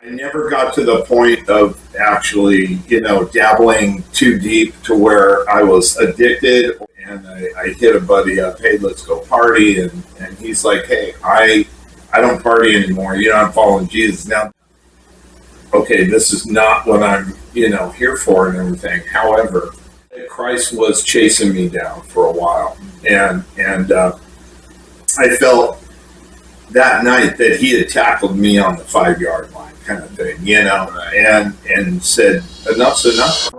I never got to the point of actually, dabbling too deep to where I was addicted. And I hit a buddy up, hey, let's go party. And he's like, hey, I don't party anymore. I'm following Jesus now. Okay, this is not what I'm, here for and everything. However, Christ was chasing me down for a while. And I felt that night that he had tackled me on the 5-yard line kind of thing, and said, enough's enough.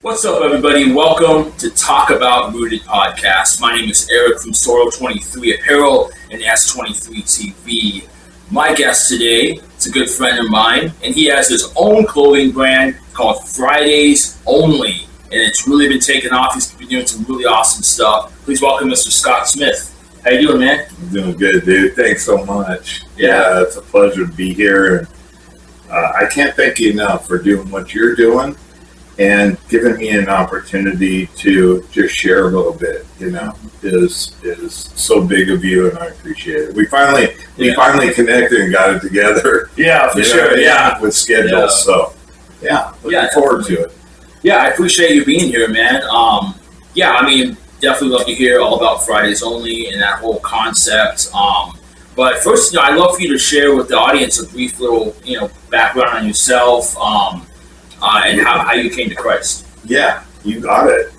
What's up, everybody? Welcome to Talk About Rooted Podcast. My name is Eric from Sorrow23 Apparel and S23 TV. My guest today is a good friend of mine, and he has his own clothing brand called Fridays Only, and it's really been taking off. He's been doing some really awesome stuff. Please welcome Mr. Scott Smith. How you doing, man? I'm doing good, dude. Thanks so much. Yeah, it's a pleasure to be here, and I can't thank you enough for doing what you're doing and giving me an opportunity to just share a little bit, is so big of you, and I appreciate it. We finally connected and got it together. Yeah, for sure. Yeah, with schedules. So looking forward to it. Yeah, I appreciate you being here, man. Definitely love to hear all about Fridays Only and that whole concept. But first, I'd love for you to share with the audience a brief little, background on yourself. And how you came to Christ. Yeah, you got it.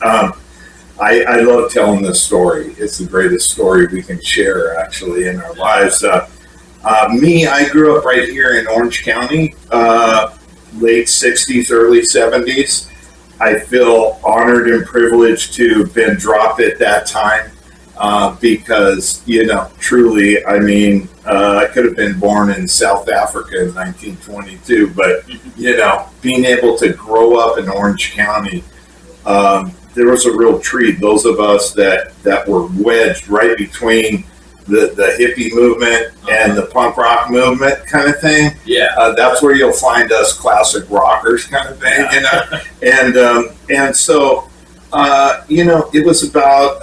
I love telling this story. It's the greatest story we can share, actually, in our lives. I grew up right here in Orange County, late 60s, early 70s. I feel honored and privileged to have been dropped at that time because, truly, I could have been born in South Africa in 1922, but, being able to grow up in Orange County, there was a real treat. Those of us that were wedged right between the hippie movement and the punk rock movement kind of thing. Yeah. That's where you'll find us classic rockers kind of thing, And so, it was about,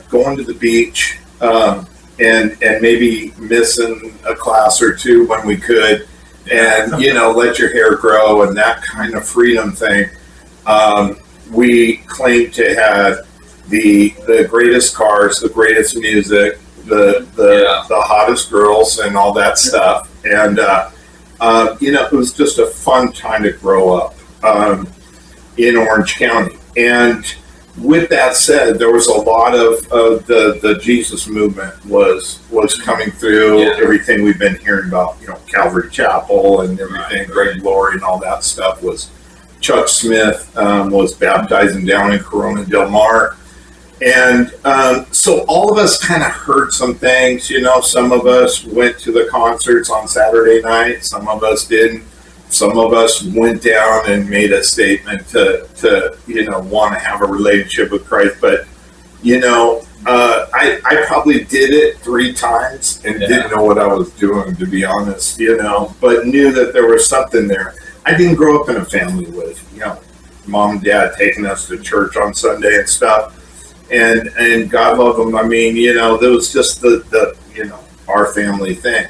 going to the beach, and maybe missing a class or two when we could, and let your hair grow and that kind of freedom thing. We claimed to have the greatest cars, the greatest music, the hottest girls, and all that stuff. And it was just a fun time to grow up in Orange County. And with that said, there was a lot of the Jesus movement was coming through. Yeah. Everything we've been hearing about, Calvary Chapel and everything, Greg Laurie and all that stuff was. Chuck Smith was baptizing down in Corona Del Mar. And so all of us kind of heard some things, some of us went to the concerts on Saturday night, some of us didn't. Some of us went down and made a statement to want to have a relationship with Christ. But, I probably did it 3 times and didn't know what I was doing, to be honest, but knew that there was something there. I didn't grow up in a family with, mom and dad taking us to church on Sunday and stuff. And God love them. That was just the our family thing.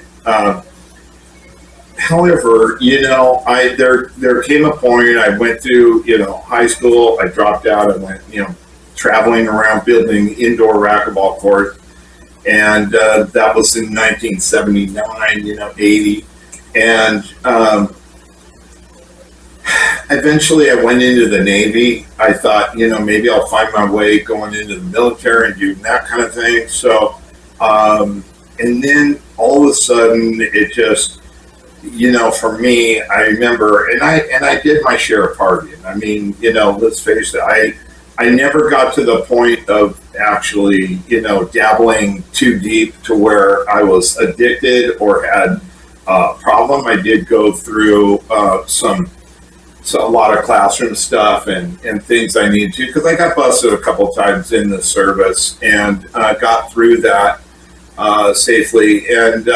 However, there came a point. I went through, high school. I dropped out. I went, traveling around building indoor racquetball courts, and that was in 1979, 80, and eventually I went into the Navy. I thought, maybe I'll find my way going into the military and doing that kind of thing. So, and then all of a sudden, it just. For me, I remember, and I did my share of partying. Let's face it, I never got to the point of actually, dabbling too deep to where I was addicted or had a problem. I did go through a lot of classroom stuff and things I needed to, because I got busted a couple times in the service and got through that. safely. And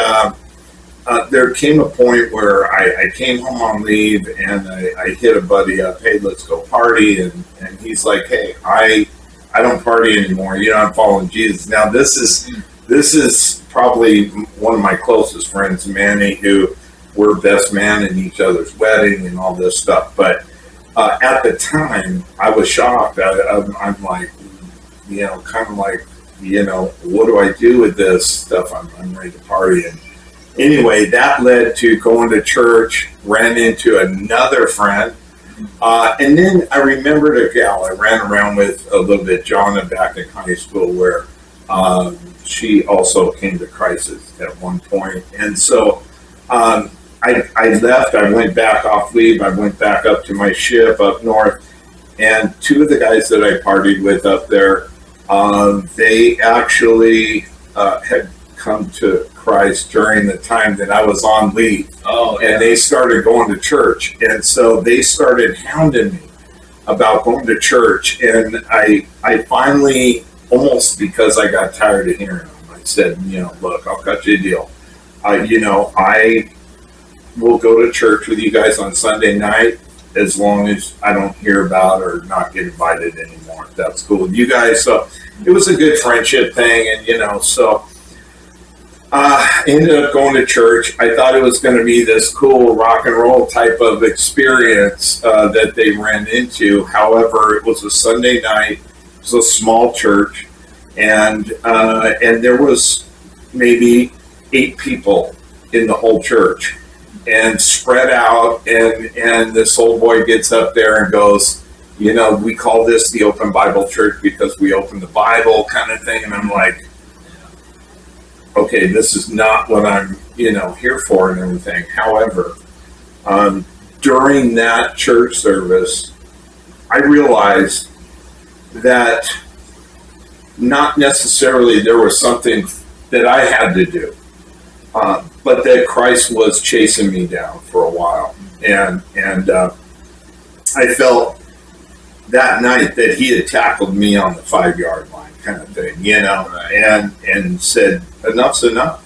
there came a point where I came home on leave and I hit a buddy up, hey, let's go party. And he's like, hey, I don't party anymore. I'm following Jesus. Now, this is probably one of my closest friends, Manny, who we're best man in each other's wedding and all this stuff. But at the time, I was shocked. I'm like, kind of like, what do I do with this stuff? I'm ready to party. And anyway, that led to going to church, ran into another friend. And then I remembered a gal I ran around with a little bit, Jonna, back in high school, where she also came to Christ at one point. And so I left, I went back off leave, I went back up to my ship up north, and two of the guys that I partied with up there, they actually had come to Christ during the time that I was on leave. Oh, yeah. And they started going to church. And so they started hounding me about going to church. And I finally, almost because I got tired of hearing them, I said, look, I'll cut you a deal. I will go to church with you guys on Sunday night as long as I don't hear about or not get invited anymore. That's cool with you guys. So it was a good friendship thing. And, so I ended up going to church. I thought it was going to be this cool rock and roll type of experience that they ran into. However, it was a Sunday night. It was a small church. And there was maybe 8 people in the whole church and spread out. And this old boy gets up there and goes, we call this the Open Bible Church because we open the Bible kind of thing. And I'm like, okay, this is not what I'm, here for and everything. However, during that church service, I realized that not necessarily there was something that I had to do, but that Christ was chasing me down for a while. And I felt that night that he had tackled me on the 5-yard line kind of thing, right. and said, enough's enough.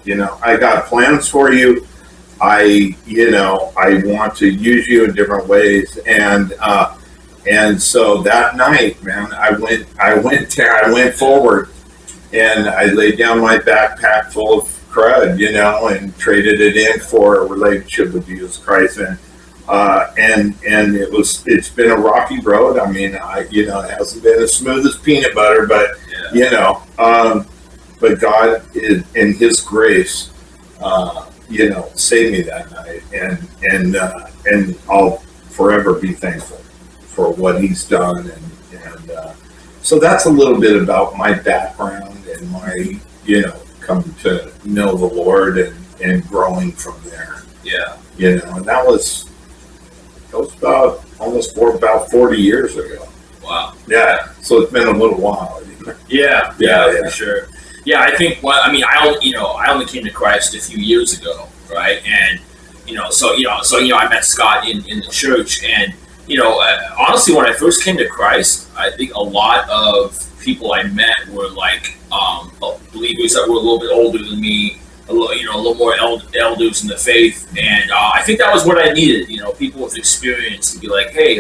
I got plans for you. I want to use you in different ways. And so that night, man, I went there, I went forward and I laid down my backpack full of crud, and traded it in for a relationship with Jesus Christ. And it's been a rocky road. I mean, it hasn't been as smooth as peanut butter, but, but God in his grace, saved me that night. And I'll forever be thankful for what he's done. And so that's a little bit about my background and my, coming to know the Lord and growing from there. Yeah. And that was about about 40 years ago. Wow. Yeah. So it's been a little while. Yeah, for sure. Yeah, I think. Well, I mean, I only came to Christ a few years ago, right? And so I met Scott in the church, and honestly, when I first came to Christ, I think a lot of people I met were like believers that were a little bit older than me, a little more elders in the faith, and I think that was what I needed. People with experience to be like, hey,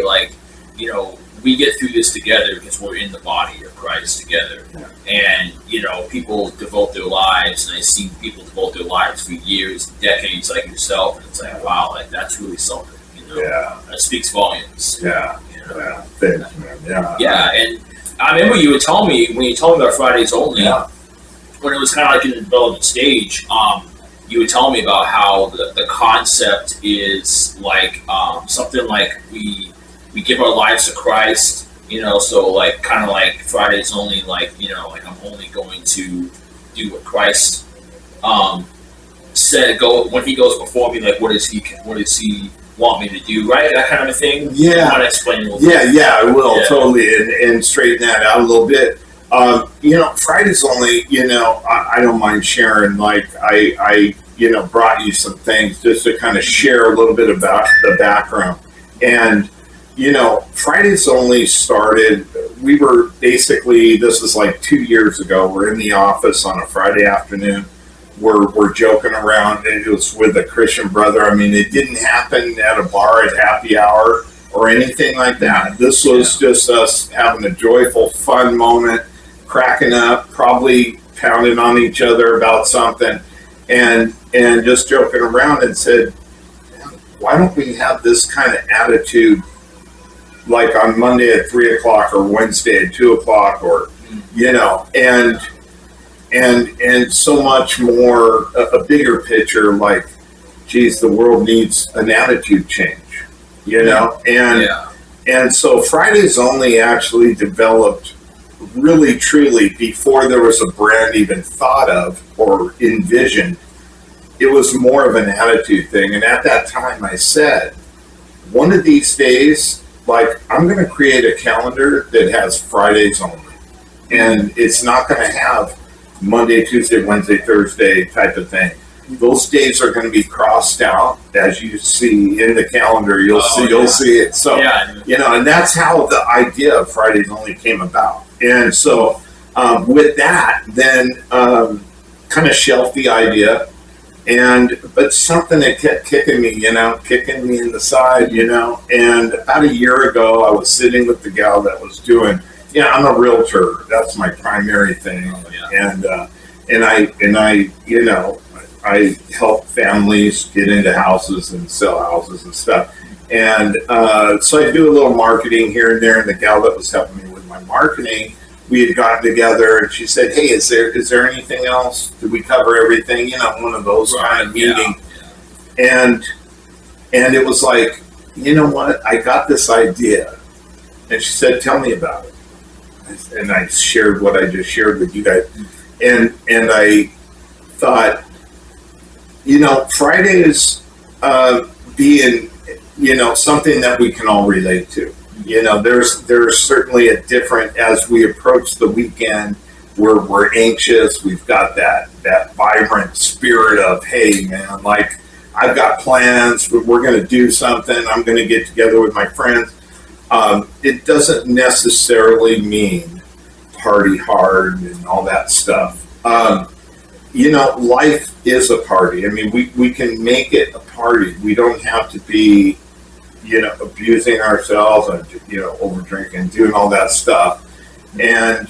we get through this together because we're in the body of Christ together. Yeah. And people devote their lives, and I see people devote their lives for years, decades, like yourself, and it's like, wow, that's really something. Yeah, that speaks volumes. Yeah, yeah, thanks, man. Yeah, and I remember you were telling me when you told me about Fridays Only. Yeah. When it was kind of like in the development stage, you were telling me about how the concept is like something like we give our lives to Christ, so like kind of like Fridays Only, like I'm only going to do what Christ said. Go when he goes before me, like what does he want me to do, right? That kind of a thing. Yeah. You want to explain a little bit? Yeah, I will totally and straighten that out a little bit. Fridays Only, I don't mind sharing. Like I brought you some things just to kind of share a little bit about the background. And Fridays only started. We were basically, this was like 2 years ago. We're in the office on a Friday afternoon. We're joking around. It was with a Christian brother. I mean, it didn't happen at a bar at happy hour or anything like that. This was just us having a joyful, fun moment, cracking up, probably pounding on each other about something, and just joking around, and said, why don't we have this kind of attitude like on Monday at 3 o'clock or Wednesday at 2 o'clock, or and so much more, a bigger picture, like, geez, the world needs an attitude change, and so Fridays Only actually developed really truly before there was a brand even thought of or envisioned. It was more of an attitude thing. And at that time I said, one of these days, like, I'm going to create a calendar that has Fridays only. And it's not going to have Monday, Tuesday, Wednesday, Thursday type of thing. Those days are going to be crossed out, as you see in the calendar. You'll see it. So, and that's how the idea of Fridays Only came about. And so with that, then kind of shelved the idea. But something that kept kicking me in the side, and about a year ago, I was sitting with the gal that was doing, I'm a realtor. That's my primary thing. I help families get into houses and sell houses and stuff. And so I do a little marketing here and there, and the gal that was helping me with my marketing, we had gotten together, and she said, hey, is there anything else? Did we cover everything? One of those kind of meetings. And it was like, you know what? I got this idea. And she said, tell me about it. And I shared what I just shared with you guys. And I thought, Fridays being, something that we can all relate to. There's certainly a different, as we approach the weekend, we're anxious. We've got that vibrant spirit of, hey man, like, I've got plans, but we're going to do something. I'm going to get together with my friends. It doesn't necessarily mean party hard and all that stuff. Life is a party. I mean, we can make it a party. We don't have to be, abusing ourselves and, over drinking, doing all that stuff. And,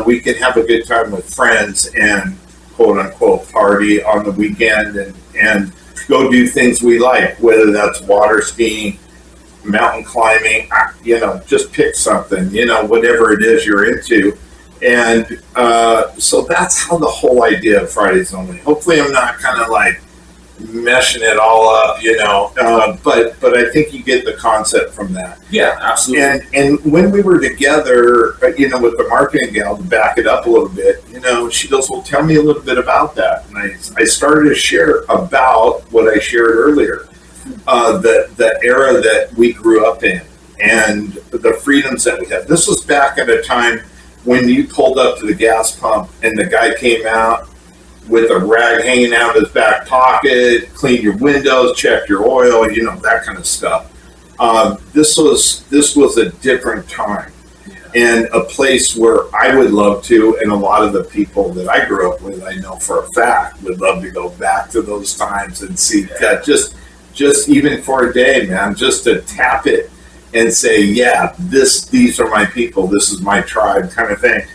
we can have a good time with friends and quote unquote party on the weekend and go do things we like, whether that's water skiing, mountain climbing, just pick something, whatever it is you're into. And so that's how the whole idea of Fridays Only. Hopefully I'm not kind of like meshing it all up, but I think you get the concept from that. Yeah, absolutely. And when we were together, with the marketing gal, to back it up a little bit, she goes, well, tell me a little bit about that. And I started to share about what I shared earlier, the era that we grew up in and the freedoms that we had. This was back at a time when you pulled up to the gas pump and the guy came out with a rag hanging out of his back pocket, clean your windows, check your oil, that kind of stuff. This was a different time, and a place where I would love to, and a lot of the people that I grew up with, I know for a fact, would love to go back to those times and see that just even for a day, man, just to tap it and say, yeah, these are my people, this is my tribe, kind of thing,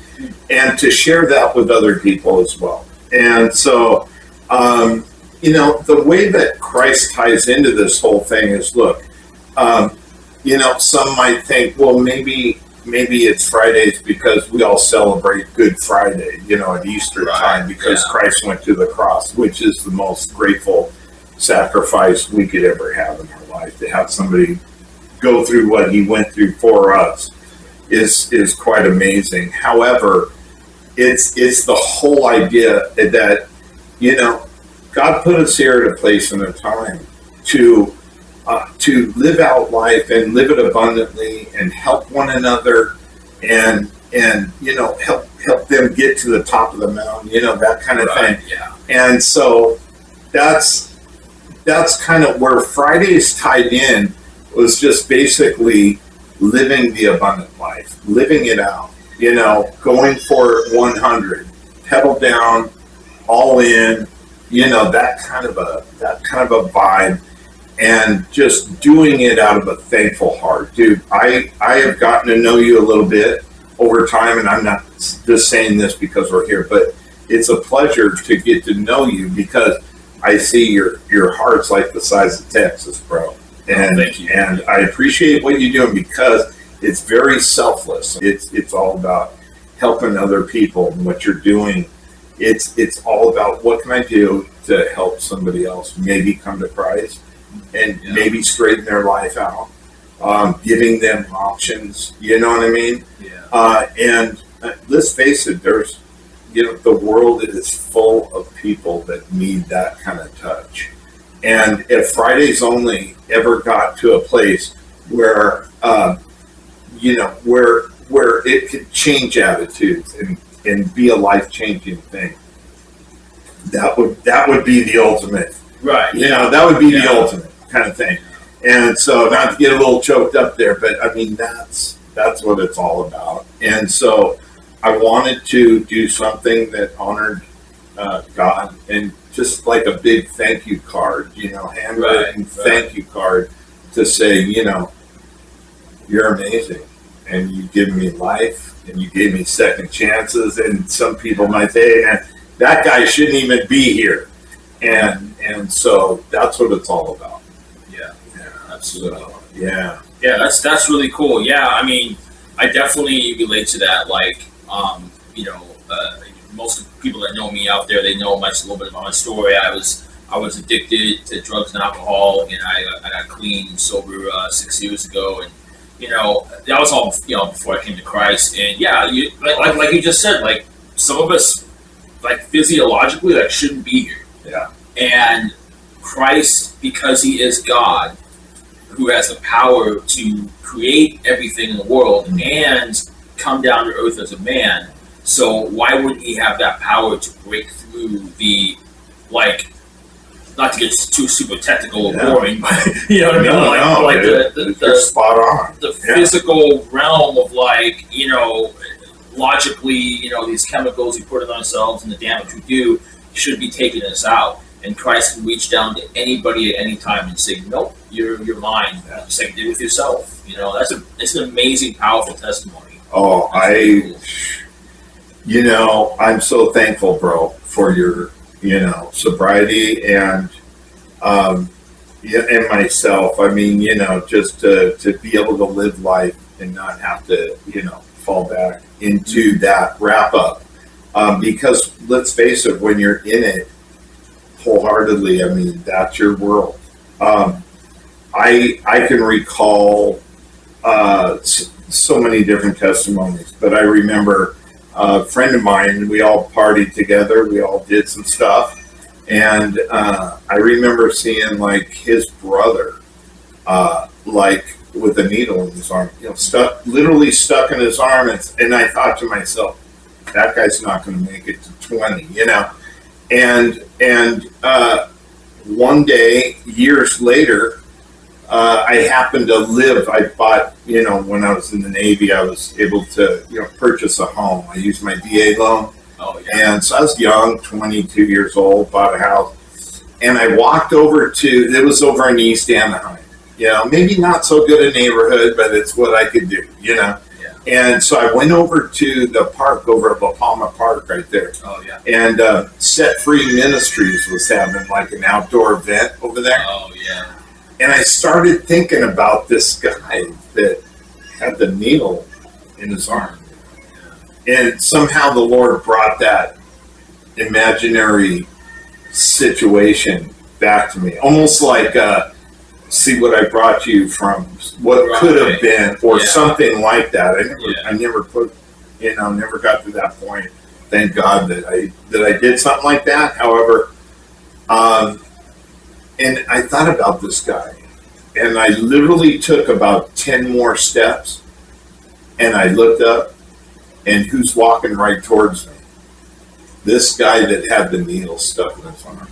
and to share that with other people as well. And so, the way that Christ ties into this whole thing is, look, some might think, well, maybe it's Fridays because we all celebrate Good Friday, at Easter time, because Christ went to the cross, which is the most grateful sacrifice we could ever have in our life. To have somebody go through what he went through for us is quite amazing. However, it's the whole idea that, God put us here at a place and a time to live out life and live it abundantly and help one another and help them get to the top of the mountain, that kind of thing. Yeah. And so that's kind of where Friday's tied in was just basically living the abundant life, living it out, going for 100, pedal down, all in, that kind of a vibe, and just doing it out of a thankful heart. Dude, I have gotten to know you a little bit over time, and I'm not just saying this because we're here, but it's a pleasure to get to know you because I see your heart's like the size of Texas, bro. And thank you. And I appreciate what you're doing because it's very selfless. It's all about helping other people, and what you're doing. It's all about what can I do to help somebody else maybe come to Christ and maybe straighten their life out, giving them options. You know what I mean? Yeah. And let's face it, there's the world is full of people that need that kind of touch. And if Fridays Only ever got to a place where where it could change attitudes and be a life-changing thing, that would be the ultimate. Right. That would be the ultimate kind of thing. And so, not to get a little choked up there, but I mean that's what it's all about. And so I wanted to do something that honored God, and just like a big thank you card, handwritten thank you card to say, you're amazing, and you give me life, and you gave me second chances, and some people might say, that guy shouldn't even be here, and so that's what it's all about. Yeah, absolutely. So, yeah, that's really cool. Yeah, I mean, I definitely relate to that. Like, most of the people that know me out there, they know a little bit about my story. I was addicted to drugs and alcohol, and I got clean and sober 6 years ago, and that was all before I came to Christ. And yeah, like you just said, like some of us, like physiologically, like shouldn't be here. Yeah. And Christ, because He is God, who has the power to create everything in the world and come down to earth as a man. So why wouldn't He have that power to break through the, like, not to get too super technical or boring, but you know what I mean? They're spot on. The physical realm of, like, logically, these chemicals we put in ourselves and the damage we do should be taking us out. And Christ can reach down to anybody at any time and say, nope, you're lying. Just like you did with yourself. It's an amazing, powerful testimony. Oh, I'm so thankful, bro, for your, sobriety and myself. I mean, just to be able to live life and not have to, fall back into that wrap up. Because let's face it, when you're in it wholeheartedly, I mean, that's your world. I can recall so many different testimonies, but I remember a friend of mine, we all partied together, we all did some stuff, and I remember seeing like his brother like with a needle in his arm, literally stuck in his arm, and I thought to myself, that guy's not going to make it to 20, and one day, years later, I happened to live, I bought, when I was in the Navy, I was able to, purchase a home. I used my VA loan. Oh, yeah. And so I was young, 22 years old, bought a house. And I walked over it was over in East Anaheim. Maybe not so good a neighborhood, but it's what I could do, Yeah. And so I went over to the park over at La Palma Park right there. Oh, yeah. And Set Free Ministries was having like an outdoor event over there. Oh, yeah. And I started thinking about this guy that had the needle in his arm. And somehow the Lord brought that imaginary situation back to me. Almost like, see what I brought you from what could have been, or something like that. I never never got to that point. Thank God that I did something like that. However, and I thought about this guy, and I literally took about 10 more steps, and I looked up, and who's walking right towards me? This guy that had the needle stuck in his arm.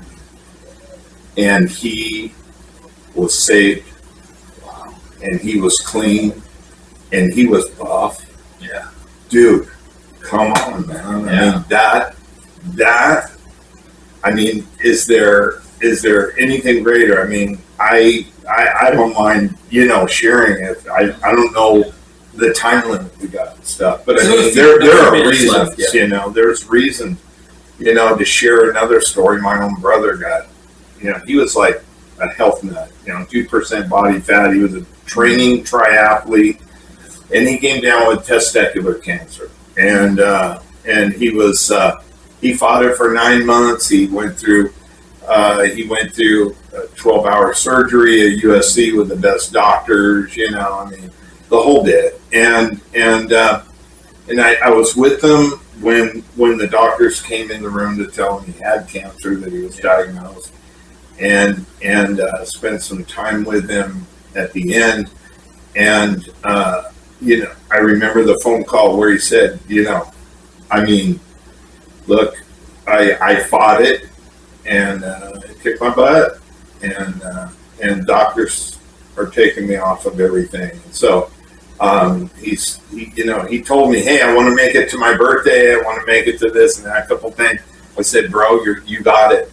And he was saved. Wow. and he was clean, and he was buff. Yeah. Dude, come on, man. I mean, I mean, is there anything greater? I mean, I don't mind, sharing it. I don't know the time limit we got and stuff, but I mean, there are reasons, there's reason, to share another story. My own brother got, he was like a health nut, 2% body fat. He was a training triathlete, and he came down with testicular cancer, and he fought it for 9 months. He went through 12-hour surgery at USC with the best doctors, I mean, the whole bit. And I was with him when the doctors came in the room to tell him he had cancer, that he was diagnosed, and spent some time with him at the end. And, I remember the phone call where he said, I mean, look, I fought it, and it kicked my butt, and doctors are taking me off of everything. And so he told me, hey, I want to make it to my birthday. I want to make it to this and that, a couple things. I said, bro, you got it.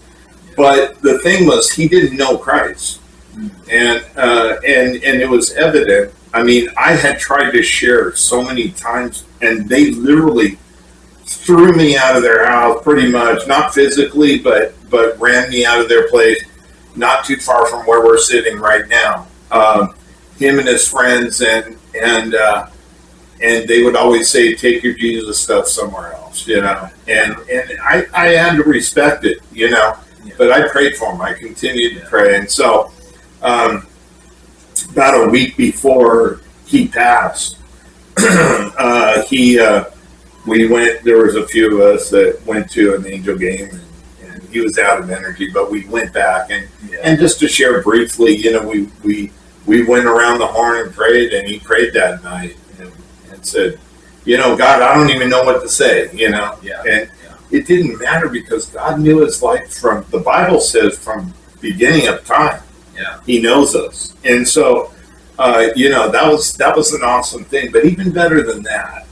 But the thing was, he didn't know Christ, and it was evident. I mean, I had tried to share so many times, and they literally threw me out of their house, pretty much, not physically, but ran me out of their place, not too far from where we're sitting right now. Him and his friends, and they would always say, take your Jesus stuff somewhere else, and I had to respect it, but I prayed for him. I continued to pray. And so about a week before he passed, we went, there was a few of us that went to an Angel game, and he was out of energy, but we went back, and just to share briefly, we went around the horn and prayed, and he prayed that night and said, God, I don't even know what to say, and it didn't matter, because God knew his life from, the Bible says, from beginning of time. Yeah. He knows us. And so, that was an awesome thing. But even better than that,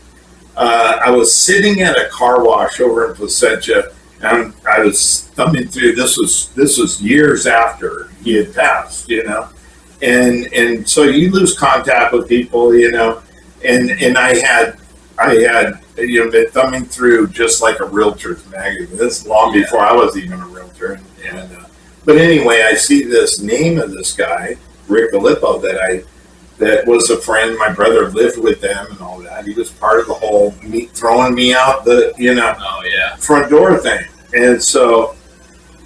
I was sitting at a car wash over in Placentia, and I was thumbing through, this was years after he had passed, and so you lose contact with people, and I had been thumbing through just like a realtor's magazine. This is long before I was even a realtor, but anyway, I see this name of this guy, Rick Gallipo, that was a friend. My brother lived with them and all that. He was part of the whole throwing me out the front door thing. And so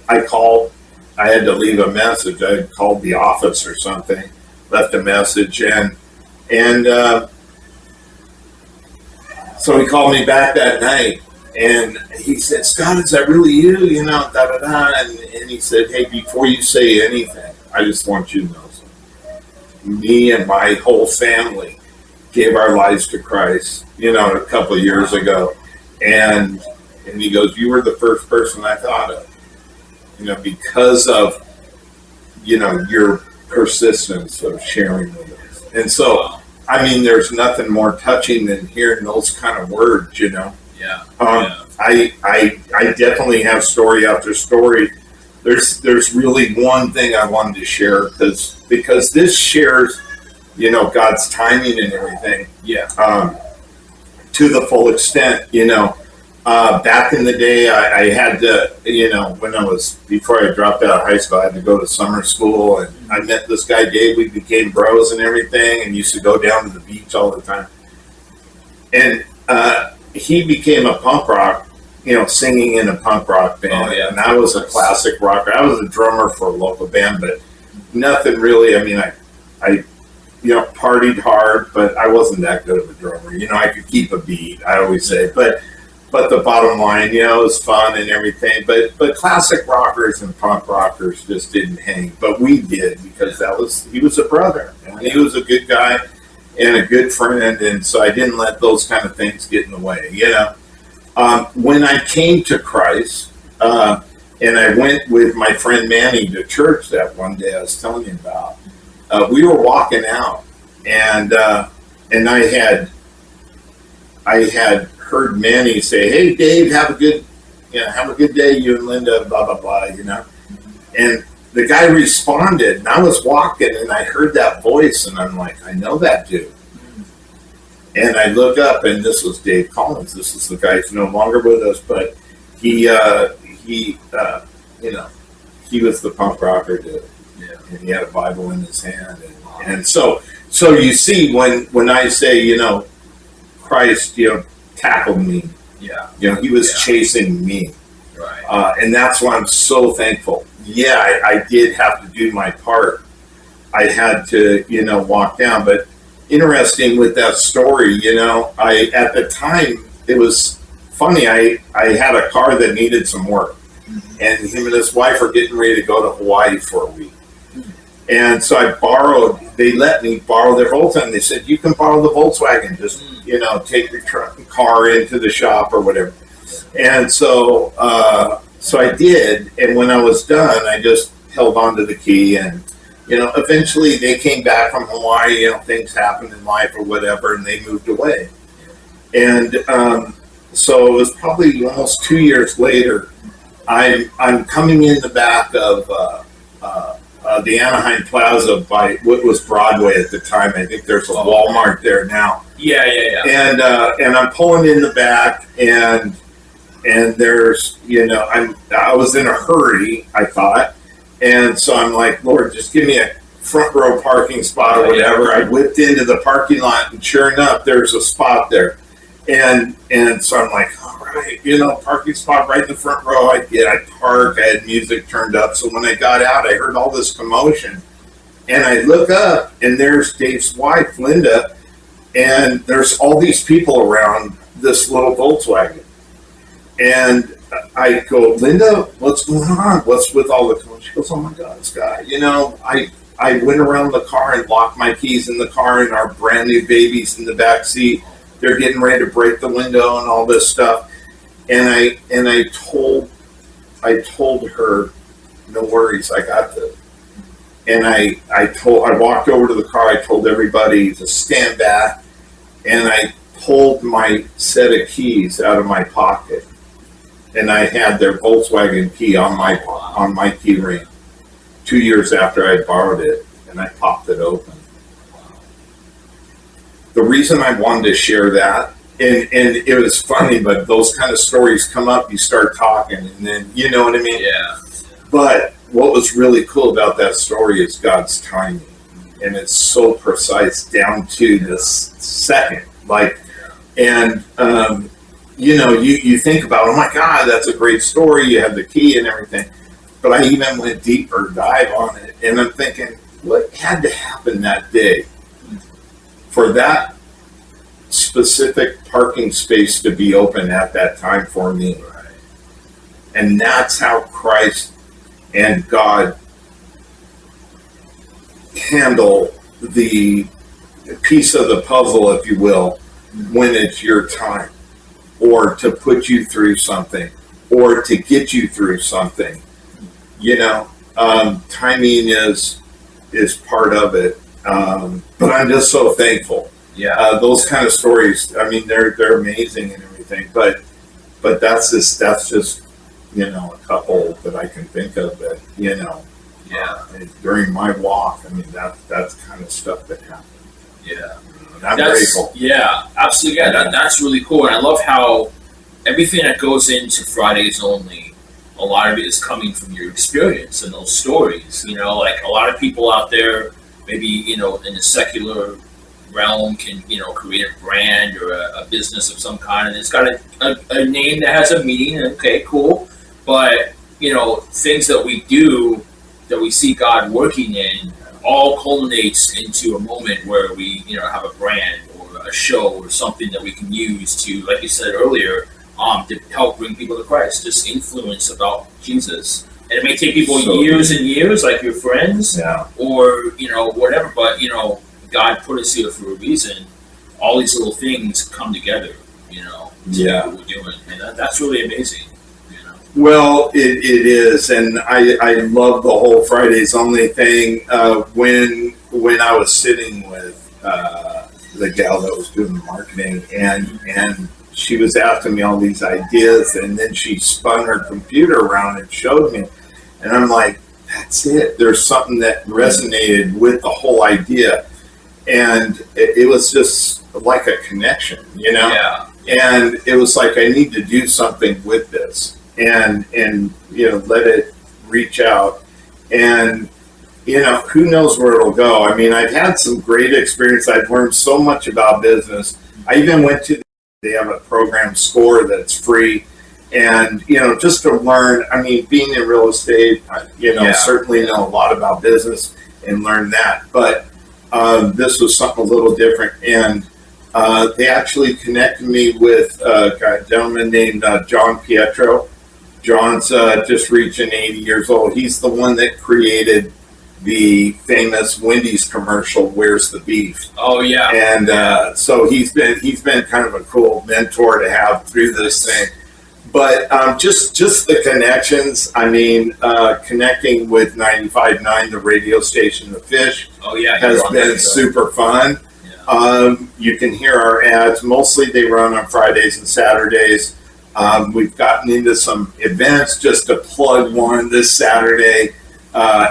I called. I had to leave a message. I had called the office or something, left a message, and so he called me back that night, and he said, Scott, is that really you? And he said, hey, before you say anything, I just want you to know something. Me and my whole family gave our lives to Christ, a couple of years ago. And he goes, you were the first person I thought of, because of, your persistence of sharing with us. And so, I mean, there's nothing more touching than hearing those kind of words, Yeah. I definitely have story after story. There's really one thing I wanted to share, because this shares, God's timing and everything. Yeah. To the full extent, back in the day, I had to, before I dropped out of high school, I had to go to summer school, and I met this guy, Dave. We became bros and everything, and used to go down to the beach all the time. And he became a punk rock, singing in a punk rock band. Oh, yeah. And I was a classic rocker. I was a drummer for a local band, but nothing really. I mean, I partied hard, but I wasn't that good of a drummer. I could keep a beat, I always say, but the bottom line, it was fun and everything, but classic rockers and punk rockers just didn't hang. But we did, because he was a brother, and he was a good guy and a good friend, and so I didn't let those kind of things get in the way, When I came to Christ, and I went with my friend Manny to church that one day I was telling you about, we were walking out, and I had heard Manny say, "Hey, Dave, have a good day, you and Linda, blah blah blah," And the guy responded, and I was walking, and I heard that voice, and I'm like, I know that dude. And I look up, and this was Dave Collins. This is the guy who's no longer with us, but he was the punk rocker dude. Yeah. And he had a Bible in his hand, and so you see when I say, Christ, tackled me. Yeah. He was chasing me. Right. And that's why I'm so thankful. Yeah, I did have to do my part. I had to, walk down. But interesting with that story, I at the time, it was funny. I had a car that needed some work. And him and his wife are getting ready to go to Hawaii for a week. And so they let me borrow their Volkswagen. They said, you can borrow the Volkswagen. Just, take your car into the shop or whatever. And so I did. And when I was done, I just held on to the key. And, eventually they came back from Hawaii. Things happened in life or whatever, and they moved away. And so it was probably almost 2 years later. I'm coming in the back of the Anaheim Plaza by what was Broadway at the time. I think there's a Walmart there now. Yeah. And I'm pulling in the back, and there's I was in a hurry, I thought, and so I'm like, Lord, just give me a front row parking spot or whatever. I whipped into the parking lot, and sure enough, there's a spot there, and so I'm like, all right, parking spot right in the front row. I park. I had music turned up, so when I got out, I heard all this commotion, and I look up, and there's Dave's wife, Linda, and there's all these people around this little Volkswagen. And I go, Linda, what's going on? What's with all the commotion? She goes, oh my God, Scott, I went around the car and locked my keys in the car, and our brand new baby's in the back seat. They're getting ready to break the window and all this stuff. And I told her, no worries, I got this. And I walked over to the car. I told everybody to stand back, and I pulled my set of keys out of my pocket, and I had their Volkswagen key on my key ring. 2 years after I borrowed it, and I popped it open. The reason I wanted to share that, and it was funny, but those kind of stories come up, you start talking, and then, you know what I mean? Yeah. But what was really cool about that story is God's timing. And it's so precise down to this second. You think about, oh my God, that's a great story. You have the key and everything. But I even went deeper dive on it. And I'm thinking, what had to happen that day for that specific parking space to be open at that time for me? And that's how Christ and God handle the piece of the puzzle, if you will, when it's your time, or to put you through something, or to get you through something. Timing is part of it. But I'm just so thankful. Yeah. Those kind of stories, I mean, they're amazing and everything, but that's just a couple that I can think of that, during my walk, I mean, that's kind of stuff that happened. Yeah. And I'm grateful. Yeah, absolutely. Yeah, that's really cool. And I love how everything that goes into Fridays Only, a lot of it is coming from your experience and those stories. Like a lot of people out there, maybe, in the secular realm can, create a brand or a business of some kind, and it's got a name that has a meaning. Okay, cool. But, things that we do, that we see God working in, all culminates into a moment where we, have a brand or a show or something that we can use to, like you said earlier, to help bring people to Christ, just influence about Jesus. And it may take people years and years, like your friends, or, whatever, but, God put us here for a reason. All these little things come together, to do what we're doing. And that's really amazing. Well, it is, and I love the whole Fridays Only thing. When I was sitting with the gal that was doing the marketing, and she was asking me all these ideas, and then she spun her computer around and showed me, and I'm like, that's it. There's something that resonated with the whole idea, and it was just like a connection, you know. Yeah. And it was like, I need to do something with this, and you know, let it reach out, and you know, who knows where it'll go. I mean, I've had some great experience. I've learned so much about business. I even went to, they have a program, SCORE, that's free. And, you know, just to learn, I mean, being in real estate, you know, certainly know a lot about business and learn that. But this was something a little different. And they actually connected me with a gentleman named John Pietro. John's just reaching 80 years old. He's the one that created the famous Wendy's commercial, "Where's the Beef?" Oh yeah. And so he's been kind of a cool mentor to have through this thing. But just the connections. I mean, connecting with 95.9, the radio station, The Fish, Oh yeah. has been super fun. Yeah. You can hear our ads. Mostly they run on Fridays and Saturdays. We've gotten into some events. Just to plug one, this Saturday.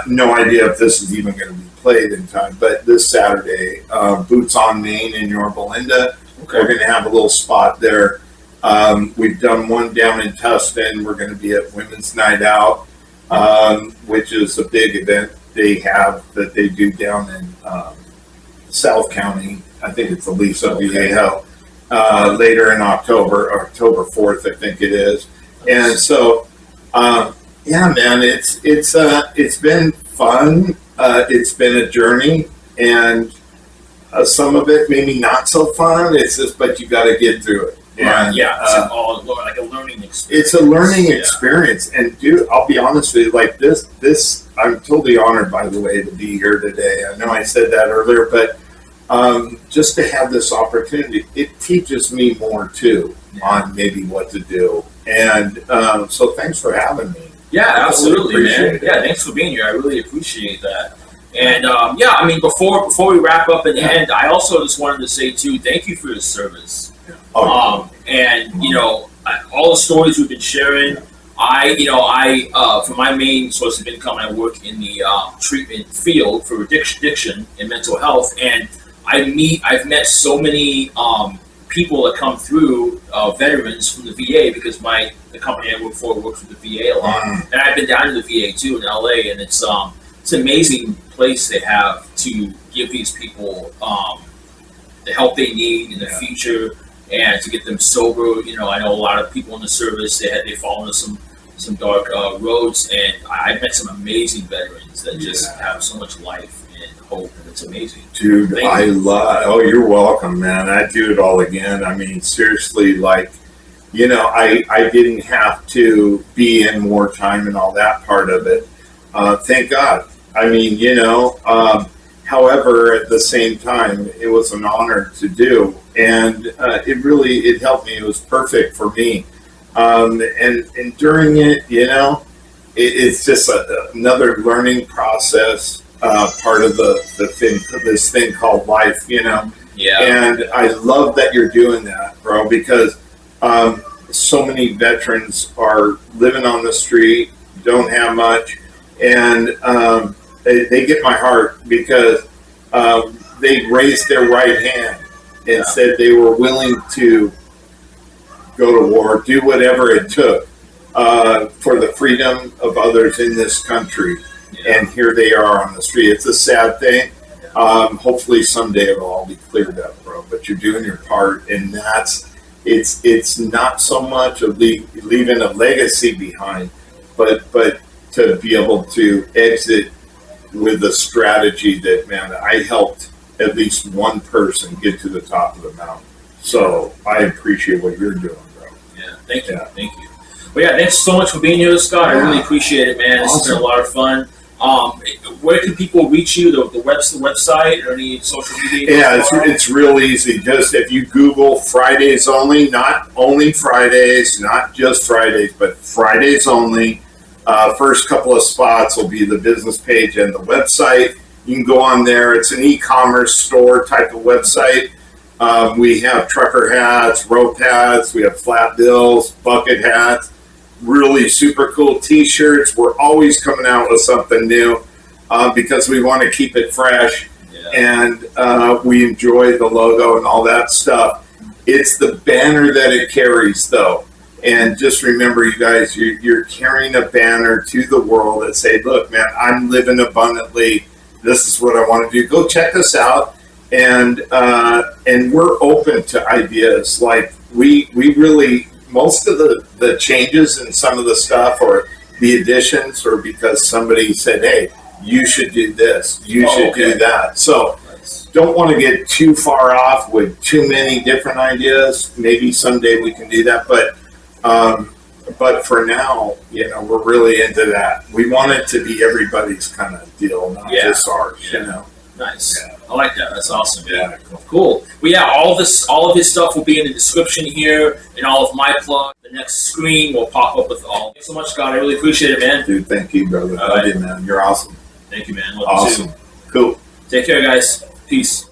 No idea if this is even going to be played in time, but this Saturday, Boots on Main in Yorba Linda. Okay. We're going to have a little spot there. We've done one down in Tustin. We're going to be at Women's Night Out, which is a big event they have that they do down in South County. I think it's Aliso Viejo. Later in October 4th, I think it is. And so, yeah, man, it's been fun. It's been a journey, and some of it maybe not so fun. It's just, but you got to get through it. Right. And, Yeah. It's all like a learning experience. it's a learning experience. And dude, I'll be honest with you, like this, I'm totally honored, by the way, to be here today. I know I said that earlier, but just to have this opportunity, it teaches me more too on maybe what to do. And so thanks for having me. Yeah, absolutely, man. appreciate it. Yeah, thanks for being here. I really appreciate that. And yeah, I mean, before we wrap up in the end, I also just wanted to say too, thank you for your service. And you know, all the stories we've been sharing. For my main source of income, I work in the treatment field for addiction and mental health, and I've met so many people that come through, veterans from the VA, because the company I work for works with the VA a lot, and I've been down to the VA too in LA, and it's an amazing place they have to give these people the help they need in the future, and to get them sober. You know, I know a lot of people in the service, they fall into some dark roads, and I've met some amazing veterans that just have so much life and hope, and it's amazing. Dude, Thank I you. love. Oh, you're welcome, man. I'd do it all again. I mean, seriously, like, you know, I didn't have to be in wartime and all that part of it. Thank God. I mean, you know. However, at the same time, it was an honor to do, and it helped me. It was perfect for me. And during it, you know, it's just another learning process. Part of this thing called life, you know. Yeah. And I love that you're doing that, bro, because so many veterans are living on the street, don't have much, and they get my heart because they raised their right hand and said they were willing to go to war, do whatever it took for the freedom of others in this country. And here they are on the street. It's a sad thing. Hopefully someday it'll all be cleared up, bro. But you're doing your part, and it's not so much of leaving a legacy behind, but to be able to exit with a strategy that, man, I helped at least one person get to the top of the mountain. So I appreciate what you're doing, bro. Yeah, thank you. Thank you. Well, yeah, thanks so much for being here, Scott. I really appreciate it, man. This has been a lot of fun. Where can people reach you? The website or any social media? Yeah, it's real easy. Just if you Google Fridays Only, not only Fridays, not just Fridays, but Fridays Only. First couple of spots will be the business page and the website. You can go on there. It's an e-commerce store type of website. We have trucker hats, rope hats, we have flat bills, bucket hats, really super cool t-shirts. We're always coming out with something new because we want to keep it fresh. And we enjoy the logo and all that stuff. It's the banner that it carries, though. And just remember, you guys, you're carrying a banner to the world that say, look, man, I'm living abundantly. This is what I want to do. Go check us out. And we're open to ideas. Like, we really, most of the changes in some of the stuff or the additions are because somebody said, hey, you should do this, you should do that. So don't want to get too far off with too many different ideas. Maybe someday we can do that, but for now, we're really into that. We want it to be everybody's kind of deal, not just ours. Nice. I like that. That's awesome. Yeah. Cool. Well, yeah, all of his stuff will be in the description here, and all of my plug. The next screen will pop up with all. Thanks so much, Scott. I really appreciate it, man. Dude, thank you, brother. All right. Love you, man. You're awesome. Thank you, man. Love Awesome. you too. Cool. Take care, guys. Peace.